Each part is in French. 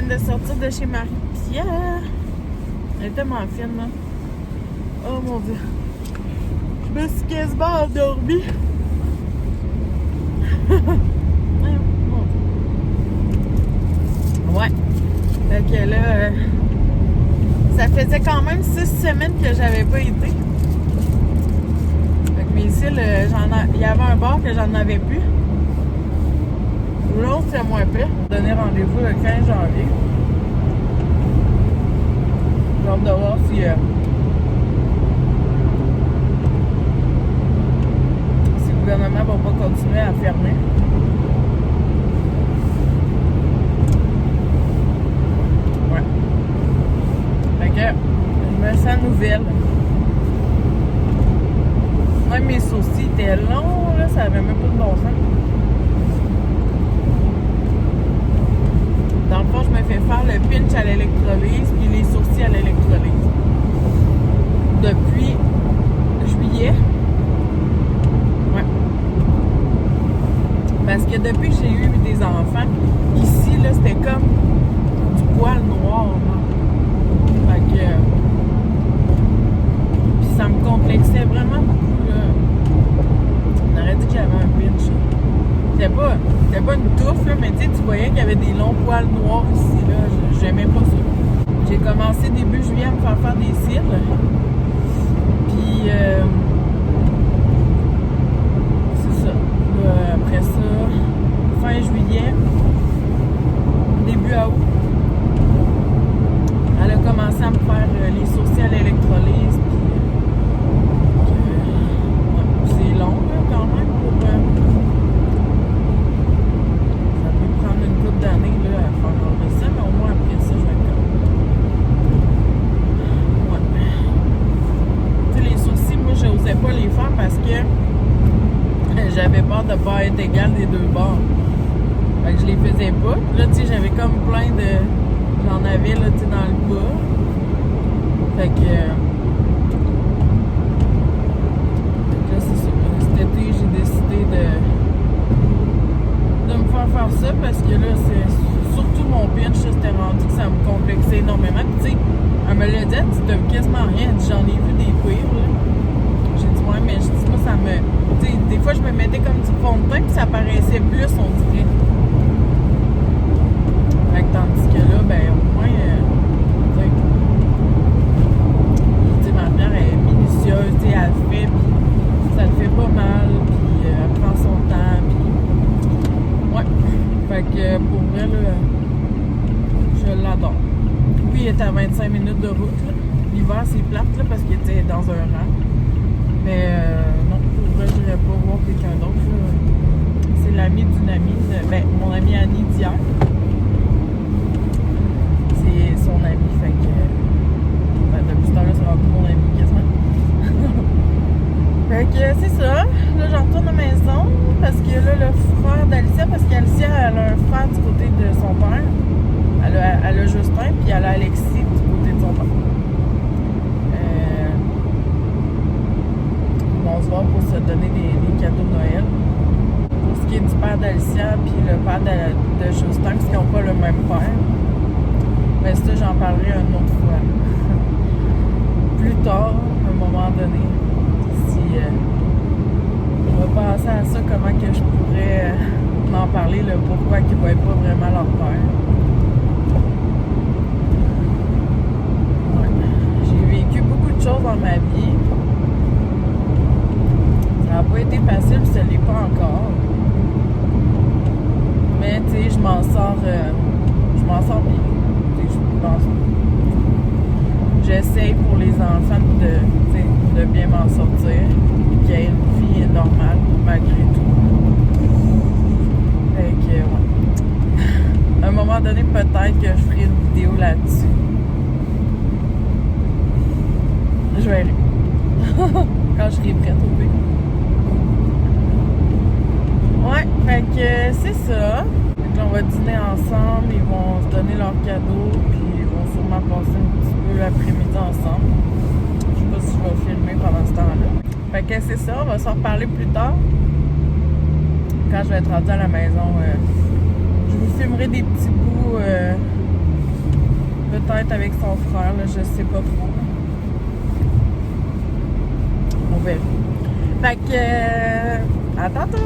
de sortir de chez Marie-Pierre. Elle est tellement fine, là. Oh mon Dieu. Je me suis quasiment endormie. Ouais. Fait que là, ça faisait quand même 6 semaines que j'avais pas été. Fait que mes cils, il y avait un bar que j'en avais plus. L'autre, c'est moins pire. Donner rendez-vous le 15 janvier. J'ai hâte de voir si le gouvernement va pas continuer à fermer. Ouais. Fait que je me sens nouvelle. Même mes sourcils étaient longs, là, ça avait même pas de bon sens. Dans le fond, je me fais faire le pinch à l'électrolyse puis les sourcils à l'électrolyse. Depuis juillet. Ouais. Parce que depuis que j'ai eu des enfants, ici, là, c'était comme du poil noir. Hein. Fait que... puis ça me complexait vraiment beaucoup, là. On aurait dit que j'avais un pinch. C'était pas une touffe, là, mais tu voyais qu'il y avait des longs poils noirs ici, là. J'aimais pas ça. J'ai commencé début juillet à me faire des cils. Puis, c'est ça. Après ça, fin juillet, début août, elle a commencé à me faire les sourcils à l'électrolyse. Puis, c'est long, là, quand même, pour... d'années là, à faire enlever ça, mais au moins après ça, je vais être comme... Ouais. Tu sais, les sourcils, moi, j'osais pas les faire parce que j'avais peur de pas être égale des deux bords. Fait que je les faisais pas. Là, tu sais, j'avais comme plein de... J'en avais, là, tu sais, dans le bas. Fait que... là, c'est ça. Cet été, j'ai décidé de me faire ça parce que là, c'est surtout mon pinch, c'était rendu que ça me complexait énormément. Puis, tu sais, elle me l'a dit, elle dit, t'as quasiment rien. Elle dit, j'en ai vu des pires, là. J'ai dit, ouais, mais je dis, moi, ça me. Tu sais, des fois, je me mettais comme du fond de teint, puis ça paraissait plus, on dirait. Fait que, tandis que là, ben, au moins, tu sais, ma mère, elle est minutieuse, tu sais, elle le fait, puis ça le fait pas mal, puis elle prend son temps, puis. Ouais. Fait que pour vrai, là, je l'adore. Puis il est à 25 minutes de route. L'hiver, c'est plate là, parce qu'il était dans un rang. Mais non, pour vrai, je n'irais pas voir quelqu'un d'autre. C'est l'ami d'une amie. Ben, mon amie Annie d'hier. C'est son ami. Fait que. Ben, depuis ce temps-là, c'est rendu mon ami quasiment. Fait que c'est ça. Là, j'en retourne à la maison parce que là, le frère d'Alicia, parce qu'Alicia, elle a un frère du côté de son père. Elle a Justin, puis elle a Alexis du côté de son père. Ils vont se voir pour se donner des cadeaux de Noël. Pour ce qui est du père d'Alicia, puis le père de Justin, parce qu'ils n'ont pas le même père. Mais ça, j'en parlerai une autre fois. Plus tard, à un moment donné. Je vais penser à ça, comment que je pourrais en parler, le pourquoi qu'ils ne voient pas vraiment leur père. Ouais. J'ai vécu beaucoup de choses dans ma vie. Ça n'a pas été facile, ça ne l'est pas encore. Mais tu sais, je m'en sors bien. Je pense. J'essaye pour les enfants de bien m'en sortir. Qu'il y ait une vie normale, malgré tout. Fait que, ouais. À un moment donné, peut-être que je ferai une vidéo là-dessus. Je verrai. Quand je serai prête au pays. Ouais, fait que c'est ça. Fait que on va dîner ensemble, ils vont se donner leurs cadeaux, puis ils vont sûrement passer un petit peu l'après-midi ensemble. Je sais pas si je vais filmer pendant ce temps-là. Fait que c'est ça, on va s'en reparler plus tard. Quand je vais être rendue à la maison, je vous filmerai des petits bouts Peut-être avec son frère, là, je sais pas trop. On verra. Fait que, à tantôt!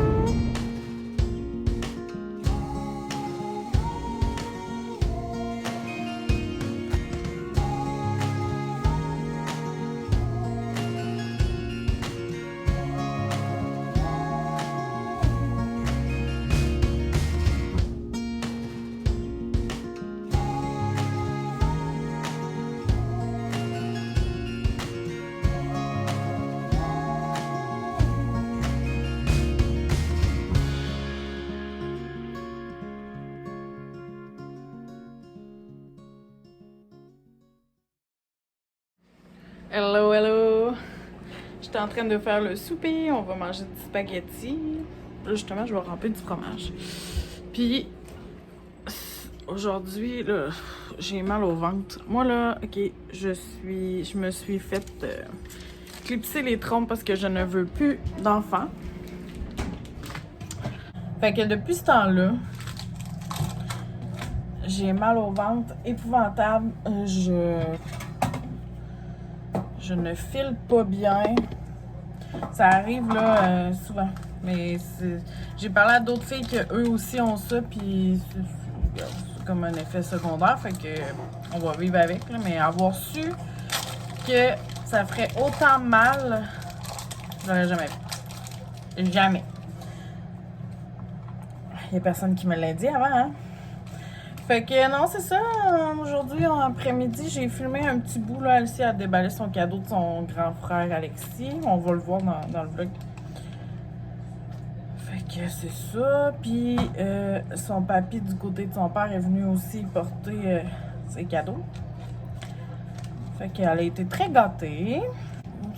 Hello, hello! J'étais en train de faire le souper, on va manger du spaghetti. Là, justement, je vais remplir du fromage. Puis, aujourd'hui, là, j'ai mal au ventre. Moi, là, ok, je me suis fait clipser les trompes parce que je ne veux plus d'enfants. Fait que depuis ce temps-là, j'ai mal au ventre épouvantable. Je ne file pas bien. Ça arrive là souvent. Mais j'ai parlé à d'autres filles que eux aussi ont ça, puis c'est comme un effet secondaire, fait que on va vivre avec. Là, mais avoir su que ça ferait autant mal, j'aurais jamais vu. Jamais. Il y a personne qui me l'a dit avant, hein? Fait que non, c'est ça. Aujourd'hui, en après-midi, j'ai filmé un petit bout. Là, Alicia a déballé son cadeau de son grand frère Alexis. On va le voir dans le vlog. Fait que c'est ça. Puis son papy du côté de son père est venu aussi porter ses cadeaux. Fait qu'elle a été très gâtée.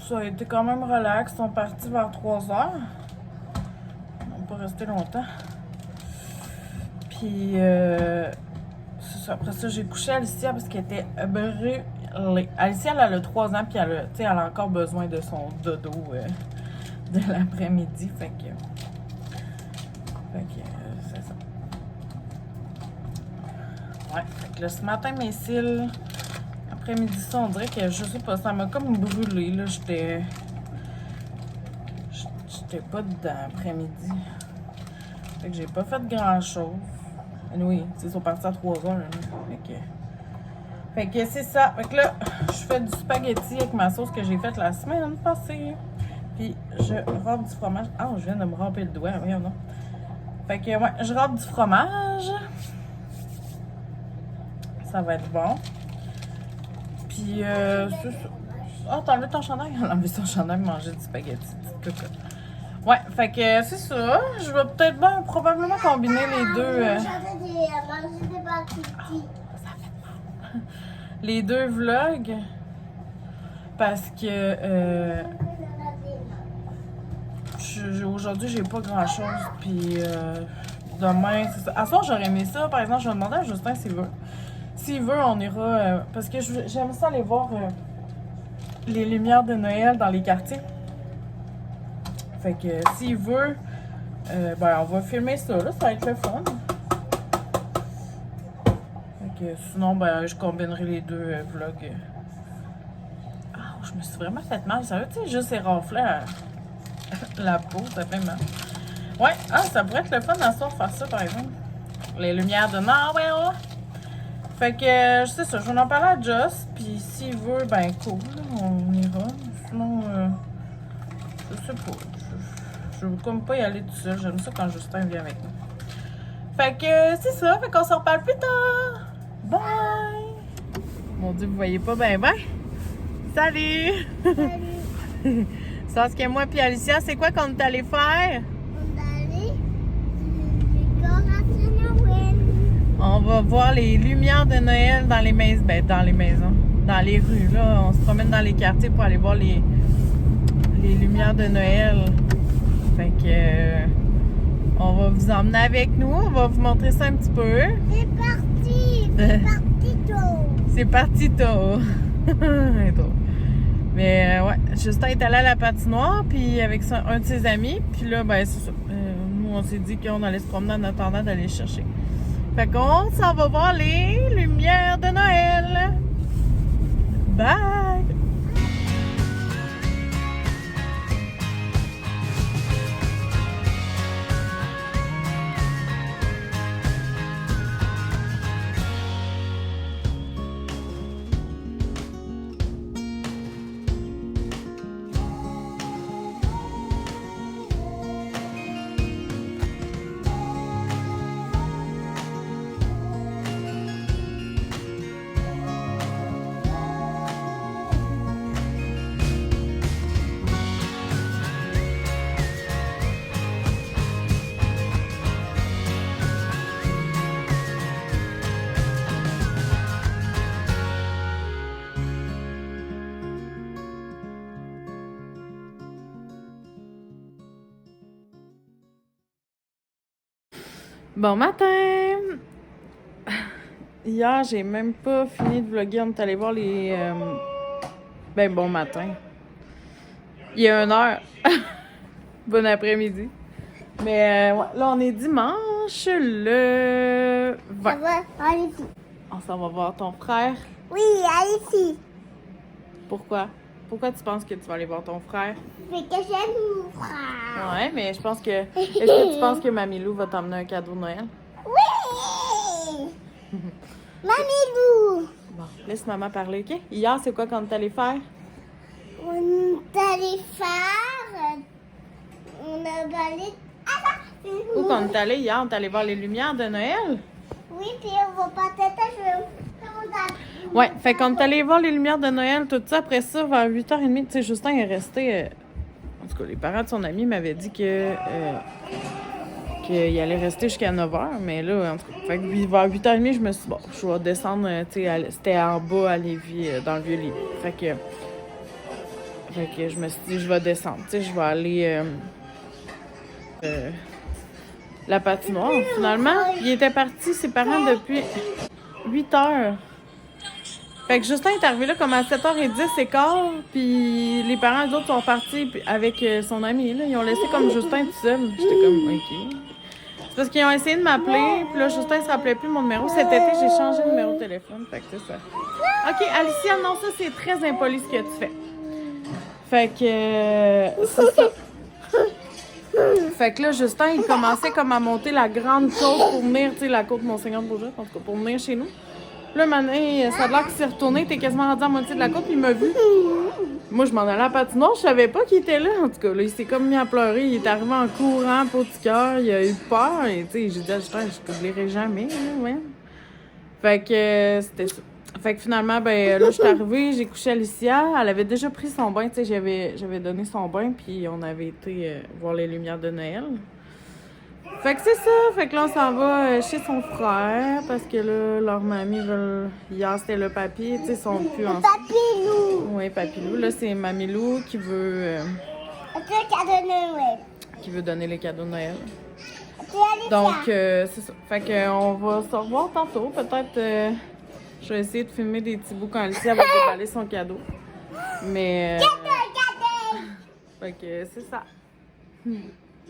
Ça a été quand même relax. Ils sont partis vers 3 heures. On n'a pas resté longtemps. Puis après ça, j'ai couché Alicia parce qu'elle était brûlée. Alicia, elle a 3 ans, puis elle a encore besoin de son dodo de l'après-midi. Fait que c'est ça. Ouais, fait que là, ce matin, mes cils, après-midi, ça, on dirait que, je sais pas, ça m'a comme brûlé, là. J'étais pas dedans après-midi. Fait que j'ai pas fait grand-chose. Oui, ils sont partis à 3 heures. Hein. Fait que c'est ça. Fait que là, je fais du spaghetti avec ma sauce que j'ai faite la semaine passée. Puis je râpe du fromage. Ah, je viens de me râper le doigt. Voyons non. Fait que ouais, je râpe du fromage. Ça va être bon. Puis c'est ça. Ah, t'as enlevé ton chandail? Elle a enlevé son chandail, manger du spaghetti. Petite cocotte. Ouais, fait que c'est ça. Je vais peut-être probablement combiner les deux. Les deux vlogs. Parce que aujourd'hui, j'ai pas grand chose. Puis demain, c'est ça. À ce soir, j'aurais aimé ça. Par exemple, je vais demander à Justin s'il veut. S'il veut, on ira. Parce que j'aime ça aller voir les lumières de Noël dans les quartiers. Fait que s'il veut, on va filmer ça, là, ça va être le fun. Fait que sinon, je combinerai les deux vlogs. Ah, je me suis vraiment fait mal, sérieux, tu sais, juste érafler la peau, ça fait mal. Ouais, ça pourrait être le fun à soir faire ça, par exemple. Les lumières de Noël. Fait que, je sais ça, je vais en parler à Joss, puis s'il veut, cool, on ira. Sinon, je sais pas. Je veux comme pas y aller tout seul. J'aime ça quand Justin vient avec nous. Fait que c'est ça. Fait qu'on se reparle plus tard. Bye! Mon Dieu, vous voyez pas ben. Salut! Salut! Saskia, moi puis Alicia, c'est quoi qu'on est allé faire? On est allé décoration Noël. On va voir les lumières de Noël dans les maisons. Dans les rues, là. On se promène dans les quartiers pour aller voir les lumières de Noël. Fait que on va vous emmener avec nous, on va vous montrer ça un petit peu. C'est parti! C'est parti tôt! C'est parti tôt! Mais ouais, Justin est allé à la patinoire puis avec un de ses amis. Puis là, c'est ça. Nous, on s'est dit qu'on allait se promener en attendant d'aller chercher Fait qu'on s'en va voir les lumières de Noël. Bye! Bon matin! Hier, j'ai même pas fini de vlogger. On est allé voir les... Ben, bon matin. Il y a 1 heure. Bon après-midi. Mais ouais, là, on est dimanche, le 20. Ça va, allez ici. On s'en va voir ton frère. Oui, allez ici. Pourquoi? Pourquoi tu penses que tu vas aller voir ton frère? Mais que j'aime mon frère. Ouais, mais je pense que... Est-ce que tu penses que Mamie Lou va t'emmener un cadeau de Noël? Oui! Mamie Lou! Bon, laisse maman parler, OK? Hier, c'est quoi qu'on est allé faire? On est allé faire... On a balé... Où qu'on est allé hier? On est allé voir les lumières de Noël? Oui, puis on va pas t'attacher. Ouais, fait qu'on est allé voir les lumières de Noël, tout ça. Après ça, vers 8h30, tu sais, Justin est resté... En tout cas, les parents de son ami m'avaient dit que... qu'il allait rester jusqu'à 9h, mais là, en tout cas, fait que vers 8h30, je me suis dit, bon, je vais descendre, tu sais, c'était en bas à Lévis, dans le Vieux-Lévis. Fait que je me suis dit, je vais descendre, tu sais, je vais aller... la patinoire. Finalement, il était parti, ses parents, depuis 8h. Fait que Justin est arrivé là comme à 7h10 15, puis les parents, les autres, sont partis avec son ami, là. Ils ont laissé comme Justin tout seul. J'étais comme, OK. C'est parce qu'ils ont essayé de m'appeler, puis là, Justin se rappelait plus mon numéro. Cet été, j'ai changé de numéro de téléphone, fait que c'est ça. OK, Alicia, non, ça, c'est très impoli ce que tu fais. Fait que, c'est ça. Fait que là, Justin, il commençait comme à monter la grande côte pour venir, tu sais, la côte Mont-Seigneur-de-Beaujeu, en tout cas, pour venir chez nous. Là, maintenant, ça a l'air qu'il s'est retourné, t'es quasiment rendu à moitié de la côte, puis il m'a vu. Moi, je m'en allais à la patinoire, je savais pas qu'il était là. En tout cas, là, il s'est comme mis à pleurer, il est arrivé en courant, peau de cœur, il a eu peur, et tu sais, j'ai dit à Justin, je t'oublierai jamais, là, ouais. Fait que, c'était ça. Fait que finalement, ben là, je suis arrivée, j'ai couché Alicia. Elle avait déjà pris son bain, tu sais, j'avais donné son bain, puis on avait été voir les lumières de Noël. Fait que c'est ça, fait que là, on s'en va chez son frère, parce que là, leur mamie veut... Hier, c'était le papy, tu sais, ils sont plus ensemble. Papilou! Oui, Papilou. Là, c'est Mamie Lou qui veut... qui veut donner les cadeaux de Noël. Donc, c'est ça. Fait qu'on va se revoir tantôt, peut-être... Je vais essayer de filmer des petits bouts quand Alicia va déballer son cadeau. Mais... Fait que c'est ça.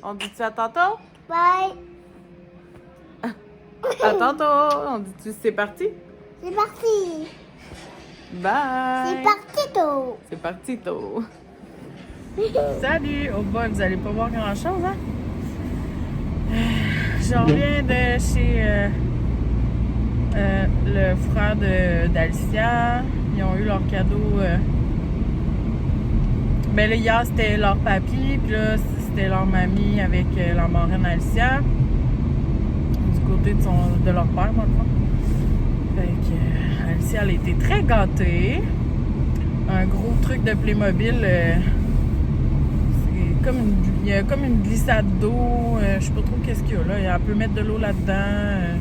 On dit-tu à tantôt? Bye! À tantôt! On dit-tu c'est parti? C'est parti! Bye! C'est parti tôt! C'est parti tôt! Salut! Au bas, vous allez pas voir grand-chose, hein? Je reviens de chez... le frère d'Alicia, ils ont eu leur cadeau. Ben là, hier, c'était leur papy, puis là, c'était leur mamie avec leur marraine Alicia. Du côté de leur père, dans le fond. Fait que Alicia, elle a été très gâtée. Un gros truc de Playmobil. C'est comme il y a comme une glissade d'eau. Je sais pas trop qu'est-ce qu'il y a là. Elle peut mettre de l'eau là-dedans.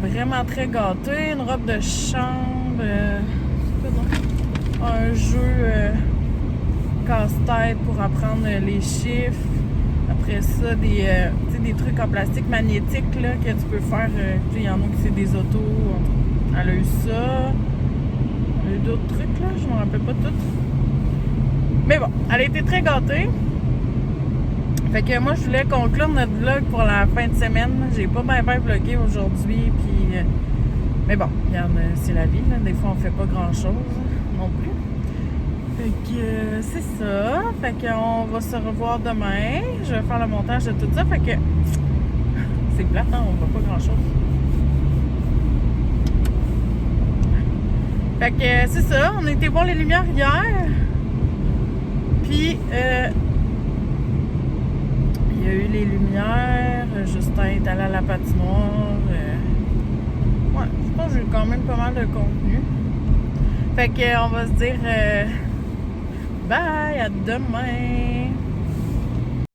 Vraiment très gâtée, une robe de chambre, un jeu casse-tête pour apprendre les chiffres. Après ça, des trucs en plastique magnétique là, que tu peux faire. Il y en a qui c'est des autos. Elle a eu ça. Elle a eu d'autres trucs là, je me rappelle pas tout. Mais bon, elle a été très gâtée. Fait que moi, je voulais conclure notre vlog pour la fin de semaine. J'ai pas bien vlogué aujourd'hui, puis... mais bon, regarde, c'est la vie, là. Des fois, on fait pas grand-chose non plus. Fait que c'est ça. Fait qu'on va se revoir demain. Je vais faire le montage de tout ça. Fait que... c'est plate, hein? On voit pas grand-chose. Fait que c'est ça. On a été voir les lumières hier. Puis... il y a eu les lumières, Justin est allé à la patinoire. Ouais, je pense que j'ai quand même pas mal de contenu. Fait qu'on va se dire bye, à demain!